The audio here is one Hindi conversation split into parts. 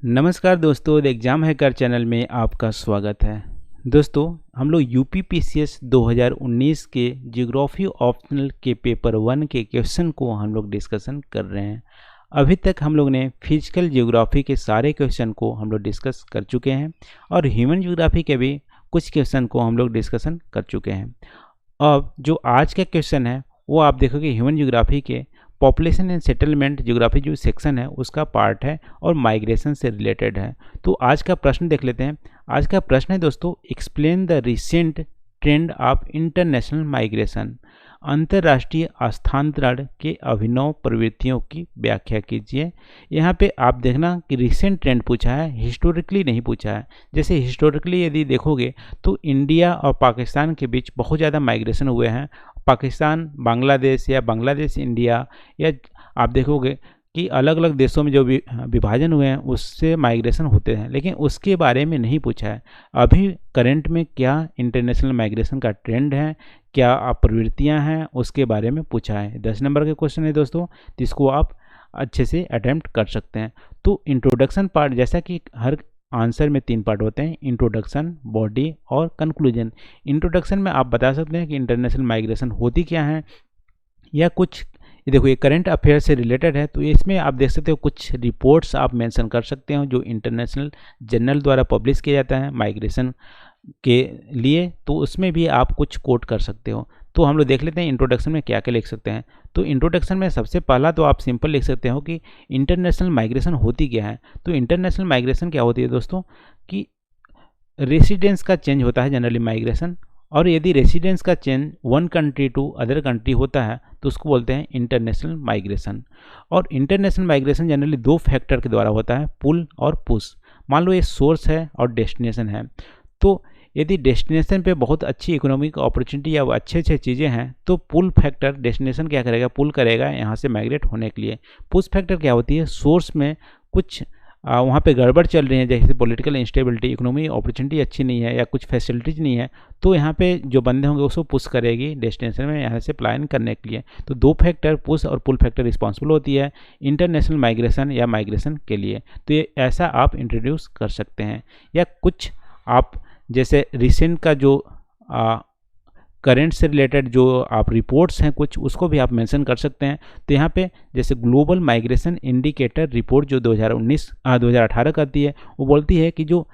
नमस्कार दोस्तों, द एग्ज़ाम हैकर चैनल में आपका स्वागत है। दोस्तों, हम लोग यूपीपीसीएस 2019 के ज्योग्राफी ऑप्शनल के पेपर 1 के क्वेश्चन को हम लोग डिस्कशन कर रहे हैं। अभी तक हम लोग ने फिजिकल ज्योग्राफी के सारे क्वेश्चन को हम लोग डिस्कस कर चुके हैं और ह्यूमन ज्योग्राफी के भी कुछ क्वेश्चन को हम लोग डिस्कशन कर चुके हैं। अब जो आज का क्वेश्चन है वो आप देखोगे ह्यूमन ज्योग्राफी के पॉपुलेशन एंड सेटलमेंट ज्योग्राफी जो सेक्शन है उसका पार्ट है और माइग्रेशन से रिलेटेड है। तो आज का प्रश्न देख लेते हैं। आज का प्रश्न है दोस्तों, explain the recent trend of international migration. अंतर्राष्ट्रीय स्थानांतरण के अभिनव प्रवृत्तियों की व्याख्या कीजिए। यहाँ पे आप देखना कि रिसेंट ट्रेंड पूछा है, हिस्टोरिकली नहीं पूछा है। जैसे हिस्टोरिकली यदि देखोगे तो इंडिया और पाकिस्तान के बीच बहुत ज़्यादा माइग्रेशन हुए हैं। पाकिस्तान बांग्लादेश या बांग्लादेश इंडिया, या आप देखोगे कि अलग अलग देशों में जो विभाजन हुए हैं उससे माइग्रेशन होते हैं, लेकिन उसके बारे में नहीं पूछा है। अभी करंट में क्या इंटरनेशनल माइग्रेशन का ट्रेंड है, क्या प्रवृत्तियां हैं, उसके बारे में पूछा है। 10 नंबर के क्वेश्चन है दोस्तों, जिसको आप अच्छे से अटेम्प्ट कर सकते हैं। तो इंट्रोडक्शन पार्ट, जैसा कि हर आंसर में 3 पार्ट होते हैं, इंट्रोडक्शन, बॉडी और कंक्लूजन। इंट्रोडक्शन में आप बता सकते हैं कि इंटरनेशनल माइग्रेशन होती क्या है, या कुछ देखो ये करंट अफेयर से रिलेटेड है तो इसमें आप देख सकते हो कुछ रिपोर्ट्स आप मेंशन कर सकते हो जो इंटरनेशनल जर्नल द्वारा पब्लिश किया जाता है माइग्रेशन के लिए, तो उसमें भी आप कुछ कोट कर सकते हो। तो हम लोग देख लेते हैं इंट्रोडक्शन में क्या क्या लिख सकते हैं। तो इंट्रोडक्शन में सबसे पहला तो आप सिंपल लिख सकते हो कि इंटरनेशनल माइग्रेशन होती क्या है। तो इंटरनेशनल माइग्रेशन क्या होती है दोस्तों, कि रेसिडेंस का चेंज होता है जनरली माइग्रेशन, और यदि रेसिडेंस का change one country to other country होता है तो उसको बोलते हैं इंटरनेशनल माइग्रेशन। और इंटरनेशनल माइग्रेशन जनरली 2 फैक्टर के द्वारा होता है, पुल और पुश। मान लो ये सोर्स है और डेस्टिनेशन है, तो यदि डेस्टिनेशन पे बहुत अच्छी इकोनॉमिक अपॉर्चुनिटी या अच्छे चीज़ें हैं तो पुल फैक्टर डेस्टिनेशन क्या करेगा, पुल करेगा यहाँ से माइग्रेट होने के लिए। पुश फैक्टर क्या होती है, सोर्स में कुछ वहाँ पे गड़बड़ चल रही है, जैसे पॉलिटिकल इंस्टेबिलिटी, इकोनॉमी अपॉर्चुनिटी अच्छी नहीं है या कुछ फैसिलिटीज़ नहीं है, तो यहाँ पे जो बंदे होंगे उसको पुश करेगी डेस्टिनेशन में यहाँ से प्लान करने के लिए। तो 2 फैक्टर, पुश और पुल फैक्टर रिस्पॉन्सिबल होती है इंटरनेशनल माइग्रेशन या माइग्रेशन के लिए। तो ये ऐसा आप इंट्रोड्यूस कर सकते हैं। या कुछ आप जैसे रिसेंट का जो करंट से रिलेटेड जो आप रिपोर्ट्स हैं कुछ, उसको भी आप मेंशन कर सकते हैं। तो यहाँ पे जैसे ग्लोबल माइग्रेशन इंडिकेटर रिपोर्ट जो 2018 का आती है, वो बोलती है कि जो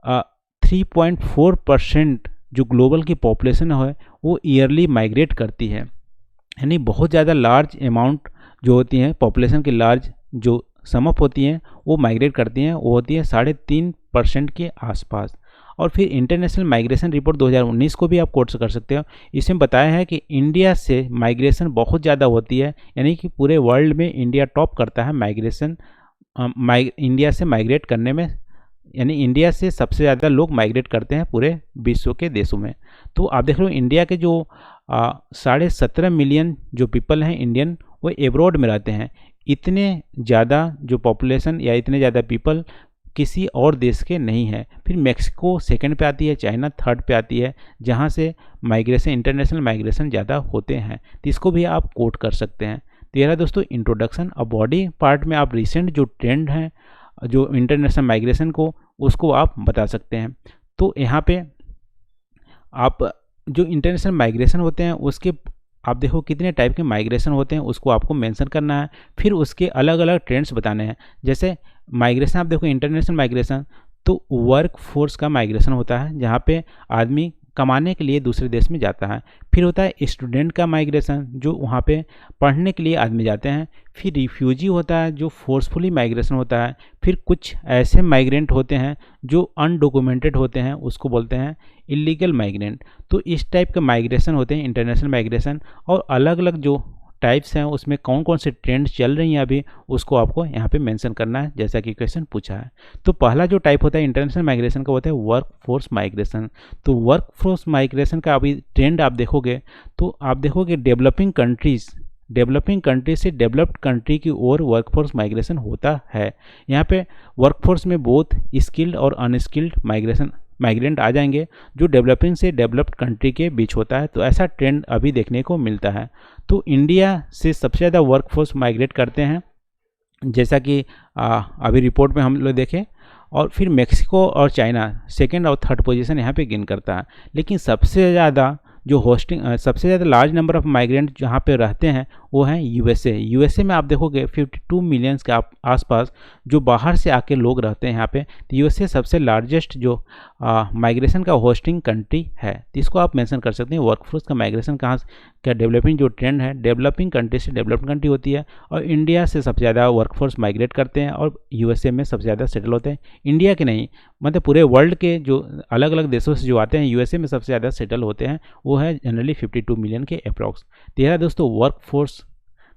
3.4% जो ग्लोबल की पॉपुलेशन है वो ईयरली माइग्रेट करती है। यानी बहुत ज़्यादा लार्ज अमाउंट जो होती हैं पॉपुलेशन की, लार्ज जो समअप होती हैं वो माइग्रेट करती हैं, वो होती है 3.5% के आसपास। और फिर इंटरनेशनल माइग्रेशन रिपोर्ट 2019 को भी आप कोट कर सकते हो। इसमें बताया है कि इंडिया से माइग्रेशन बहुत ज़्यादा होती है, यानी कि पूरे वर्ल्ड में इंडिया टॉप करता है माइग्रेशन, इंडिया से माइग्रेट करने में, यानी इंडिया से सबसे ज़्यादा लोग माइग्रेट करते हैं पूरे विश्व के देशों में। तो आप देख लो इंडिया के जो 17.5 मिलियन जो पीपल हैं इंडियन, वो एब्रॉड में रहते हैं। इतने ज़्यादा जो पॉपुलेशन या इतने ज़्यादा पीपल किसी और देश के नहीं है। फिर मैक्सिको सेकंड पे आती है, चाइना थर्ड पे आती है, जहाँ से माइग्रेशन, इंटरनेशनल माइग्रेशन ज़्यादा होते हैं। तो इसको भी आप कोट कर सकते हैं। तो ये रहा दोस्तों इंट्रोडक्शन। अब बॉडी पार्ट में आप रिसेंट जो ट्रेंड हैं जो इंटरनेशनल माइग्रेशन को, उसको आप बता सकते हैं। तो यहाँ पे आप जो इंटरनेशनल माइग्रेशन होते हैं उसके आप देखो कितने टाइप के माइग्रेशन होते हैं, उसको आपको मेंशन करना है। फिर उसके अलग अलग ट्रेंड्स बताने हैं। जैसे माइग्रेशन आप देखो इंटरनेशनल माइग्रेशन, तो वर्क फोर्स का माइग्रेशन होता है जहाँ पे आदमी कमाने के लिए दूसरे देश में जाता है। फिर होता है स्टूडेंट का माइग्रेशन, जो वहाँ पे पढ़ने के लिए आदमी जाते हैं। फिर रिफ्यूजी होता है जो फोर्सफुली माइग्रेशन होता है। फिर कुछ ऐसे माइग्रेंट होते हैं जो अनडॉक्यूमेंटेड होते हैं, उसको बोलते हैं इलीगल माइग्रेंट। तो इस टाइप के माइग्रेशन होते हैं इंटरनेशनल माइग्रेशन। और अलग अलग जो टाइप्स हैं उसमें कौन कौन से ट्रेंड्स चल रही हैं अभी, उसको आपको यहाँ पे मेंशन करना है, जैसा कि क्वेश्चन पूछा है। तो पहला जो टाइप होता है इंटरनेशनल माइग्रेशन का होता है वर्क फोर्स माइग्रेशन। तो वर्क फोर्स माइग्रेशन का अभी ट्रेंड आप देखोगे तो आप देखोगे डेवलपिंग कंट्री से डेवलप्ड कंट्री की ओर वर्कफोर्स माइग्रेशन होता है। यहाँ पे वर्कफोर्स में बोथ स्किल्ड और अनस्किल्ड माइग्रेंट आ जाएंगे, जो डेवलपिंग से डेवलप्ड कंट्री के बीच होता है। तो ऐसा ट्रेंड अभी देखने को मिलता है। तो इंडिया से सबसे ज़्यादा वर्कफोर्स माइग्रेट करते हैं जैसा कि अभी रिपोर्ट में हम लोग देखें। और फिर मेक्सिको और चाइना सेकंड और थर्ड पोजीशन यहाँ पे गेन करता है। लेकिन सबसे ज़्यादा जो सबसे ज़्यादा लार्ज नंबर ऑफ माइग्रेंट जहाँ पे रहते हैं वो हैं यूएसए। यूएसए में आप देखोगे 52 मिलियंस के आसपास जो बाहर से आके लोग रहते हैं यहाँ पे। तो यूएसए सबसे लार्जेस्ट जो माइग्रेशन का होस्टिंग कंट्री है। तो इसको आप मेंशन कर सकते हैं। वर्कफोर्स का माइग्रेशन कहाँ का डेवलपिंग जो ट्रेंड है, डेवलपिंग कंट्री से डेवलप्ड कंट्री होती है, और इंडिया से सबसे ज़्यादा वर्कफोर्स माइग्रेट करते हैं और यूएसए में सबसे ज़्यादा सेटल होते हैं। इंडिया के नहीं, मतलब पूरे वर्ल्ड के जो अलग अलग देशों से जो आते हैं यूएसए में सबसे ज़्यादा सेटल होते हैं, वो है जनरली 52 मिलियन के अप्रॉक्स। तेरह दोस्तों वर्कफोर्स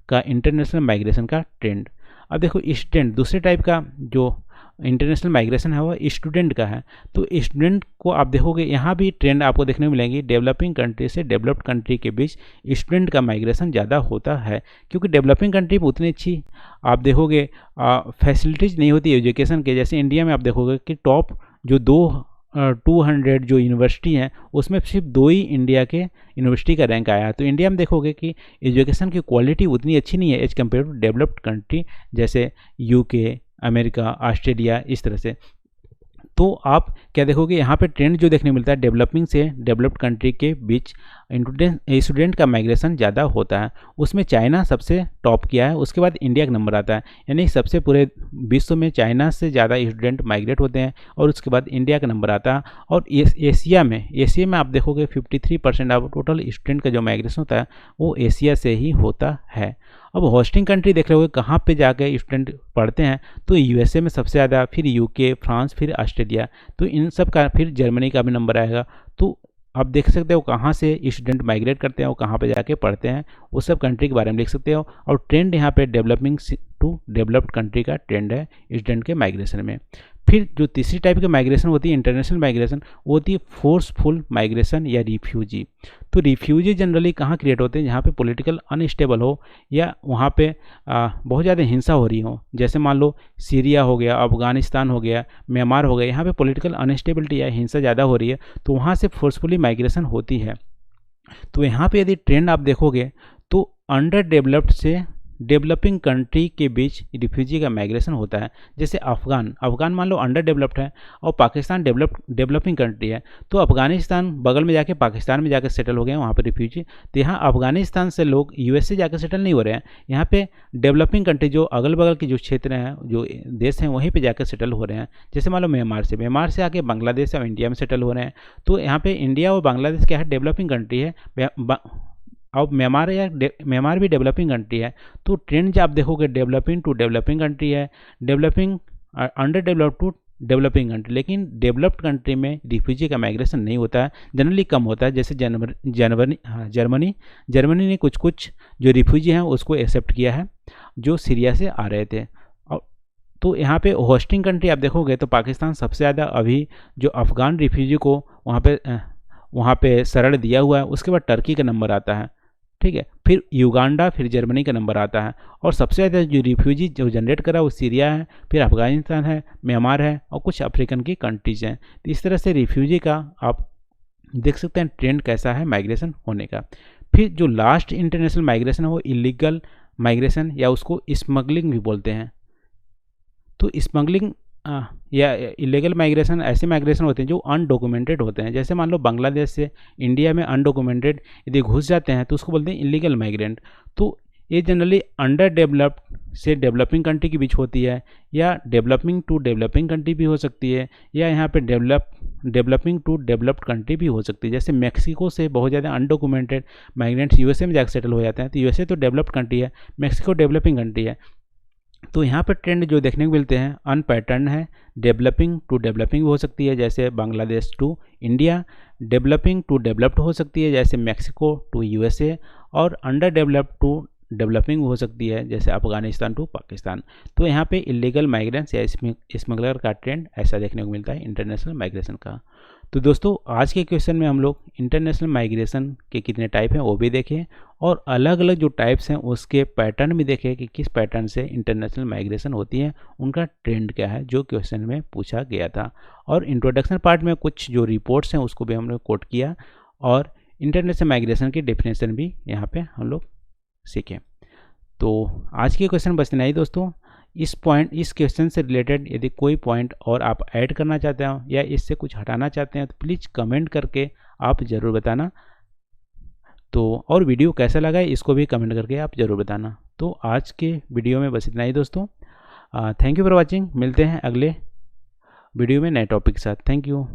का इंटरनेशनल माइग्रेशन का ट्रेंड। अब देखो इस ट्रेंड दूसरे टाइप का जो इंटरनेशनल माइग्रेशन है वो स्टूडेंट का है। तो स्टूडेंट को आप देखोगे यहाँ भी ट्रेंड आपको देखने को मिलेंगी, डेवलपिंग कंट्री से डेवलप्ड कंट्री के बीच स्टूडेंट का माइग्रेशन ज़्यादा होता है, क्योंकि डेवलपिंग कंट्री में उतनी अच्छी आप देखोगे फैसिलिटीज़ नहीं होती एजुकेशन के। जैसे इंडिया में आप देखोगे कि टॉप जो 200 जो यूनिवर्सिटी हैं उसमें सिर्फ 2 ही इंडिया के यूनिवर्सिटी का रैंक आया है। तो इंडिया में देखोगे कि एजुकेशन की क्वालिटी उतनी अच्छी नहीं है as compare to developed country जैसे यूके, अमेरिका, ऑस्ट्रेलिया, इस तरह से। तो आप क्या देखोगे यहाँ पे ट्रेंड जो देखने को मिलता है डेवलपिंग से डेवलप्ड कंट्री के बीच स्टूडेंट का माइग्रेशन ज़्यादा होता है। उसमें चाइना सबसे टॉप किया है, उसके बाद इंडिया का नंबर आता है। यानी सबसे पूरे विश्व में चाइना से ज़्यादा स्टूडेंट माइग्रेट होते हैं और उसके बाद इंडिया का नंबर आता है। और एशिया में आप देखोगे 53% ऑफ टोटल स्टूडेंट का जो माइग्रेशन होता है वो एशिया से ही होता है। अब होस्टिंग कंट्री देख रहे हो कहाँ पे जाकर स्टूडेंट पढ़ते हैं, तो यूएसए में सबसे ज़्यादा, फिर यूके, फ्रांस, फिर ऑस्ट्रेलिया, तो इन सब का फिर जर्मनी का भी नंबर आएगा। तो आप देख सकते हो कहाँ से स्टूडेंट माइग्रेट करते हैं और कहाँ पे जाके पढ़ते हैं, उस सब कंट्री के बारे में लिख सकते हो। और ट्रेंड यहाँ पे डेवलपिंग टू डेवलप्ड कंट्री का ट्रेंड है स्टूडेंट के माइग्रेशन में। फिर जो तीसरी टाइप की माइग्रेशन होती है इंटरनेशनल माइग्रेशन, वो होती है फोर्सफुल माइग्रेशन या रिफ्यूजी। तो रिफ्यूजी जनरली कहाँ क्रिएट होते हैं, जहाँ पे पॉलिटिकल अनस्टेबल हो या वहाँ पे बहुत ज़्यादा हिंसा हो रही हो। जैसे मान लो सीरिया हो गया, अफगानिस्तान हो गया, म्यांमार हो गया, यहाँ पे पॉलिटिकल अनस्टेबिलिटी या हिंसा ज़्यादा हो रही है, तो वहाँ से फोर्सफुली माइग्रेशन होती है। तो यहाँ पे यदि ट्रेंड आप देखोगे तो अंडर डेवलप्ड से डेवलपिंग कंट्री के बीच रिफ्यूजी का माइग्रेशन होता है। जैसे अफगान मान लो अंडर डेवलप्ड है और पाकिस्तान डेवलपिंग कंट्री है, तो अफगानिस्तान बगल में जाके पाकिस्तान में जाकर सेटल हो गए हैं वहाँ पर रिफ्यूजी। तो यहाँ अफगानिस्तान से लोग यूएसए जाकर सेटल नहीं हो रहे हैं, यहाँ पे डेवलपिंग कंट्री जो अगल बगल के जो क्षेत्र हैं, जो देश हैं, वहीं पर जाकर सेटल हो रहे हैं। जैसे मान लो म्यांमार से आके बांग्लादेश और इंडिया में सेटल हो रहे हैं। तो यहाँ पे इंडिया और बांग्लादेश क्या है, डेवलपिंग कंट्री है, अब म्यांमार भी डेवलपिंग कंट्री है। तो ट्रेंड जब आप देखोगे डेवलपिंग टू डेवलपिंग कंट्री है, developing under developed to developing country. लेकिन डेवलप्ड कंट्री में रिफ्यूजी का माइग्रेशन नहीं होता है, जनरली कम होता है। जैसे जर्मनी ने कुछ जो रिफ्यूजी हैं उसको एक्सेप्ट किया है जो सीरिया से आ रहे थे। और तो यहाँ पे होस्टिंग कंट्री आप देखोगे तो पाकिस्तान सबसे ज़्यादा अभी जो अफ़गान रिफ्यूजी को वहाँ पे शरण दिया हुआ है। उसके बाद टर्की का नंबर आता है, ठीक है, फिर युगांडा, फिर जर्मनी का नंबर आता है। और सबसे ज़्यादा जो रिफ्यूजी जो जनरेट करा वो सीरिया है, फिर अफगानिस्तान है, म्यांमार है और कुछ अफ्रीकन की कंट्रीज हैं। तो इस तरह से रिफ्यूजी का आप देख सकते हैं ट्रेंड कैसा है माइग्रेशन होने का। फिर जो लास्ट इंटरनेशनल माइग्रेशन है वो इलीगल माइग्रेशन या उसको स्मगलिंग भी बोलते हैं। तो स्मगलिंग या इलीगल माइग्रेशन ऐसे माइग्रेशन होते हैं जो अनडॉक्यूमेंटेड होते हैं। जैसे मान लो बांग्लादेश से इंडिया में अनडॉक्यूमेंटेड यदि घुस जाते हैं तो उसको बोलते हैं इलीगल माइग्रेंट। तो ये जनरली अंडर डेवलप्ड से डेवलपिंग कंट्री के बीच होती है, या डेवलपिंग टू डेवलपिंग कंट्री भी हो सकती है, या यहाँ पे डेवलपिंग टू डेवलप्ड कंट्री भी हो सकती है। जैसे मैक्सिको से बहुत ज़्यादा अनडॉक्यूमेंटेड माइग्रेंट्स यूएसए में जाकर सेटल हो जाते हैं। तो यूएसए तो डेवलप्ड कंट्री है, मैक्सिको डेवलपिंग कंट्री है। तो यहाँ पर ट्रेंड जो देखने को मिलते हैं अनपैटर्न है, डेवलपिंग टू डेवलपिंग हो सकती है जैसे Bangladesh to India, developing to developed हो सकती है जैसे मैक्सिको टू यूएसए, और अंडर डेवलप्ड टू डेवलपिंग हो सकती है जैसे अफगानिस्तान टू पाकिस्तान। तो यहाँ पे इलीगल माइग्रेंट्स या स्मगलर का ट्रेंड ऐसा देखने को मिलता है इंटरनेशनल माइग्रेशन का। तो दोस्तों आज के क्वेश्चन में हम लोग इंटरनेशनल माइग्रेशन के कितने टाइप हैं वो भी देखें, और अलग अलग जो टाइप्स हैं उसके पैटर्न भी देखें कि किस पैटर्न से इंटरनेशनल माइग्रेशन होती है, उनका ट्रेंड क्या है जो क्वेश्चन में पूछा गया था। और इंट्रोडक्शन पार्ट में कुछ जो रिपोर्ट्स हैं उसको भी हम लोग कोट किया, और इंटरनेशनल माइग्रेशन की डेफिनेशन भी यहाँ पे हम लोग सीखें। तो आज के क्वेश्चन बस इतना ही दोस्तों। इस क्वेश्चन से रिलेटेड यदि कोई पॉइंट और आप ऐड करना चाहते हो या इससे कुछ हटाना चाहते हैं तो प्लीज़ कमेंट करके आप ज़रूर बताना। तो और वीडियो कैसा लगा है इसको भी कमेंट करके आप ज़रूर बताना। तो आज के वीडियो में बस इतना ही दोस्तों। Thank you for watching. मिलते हैं अगले वीडियो में नए टॉपिक के साथ। Thank you.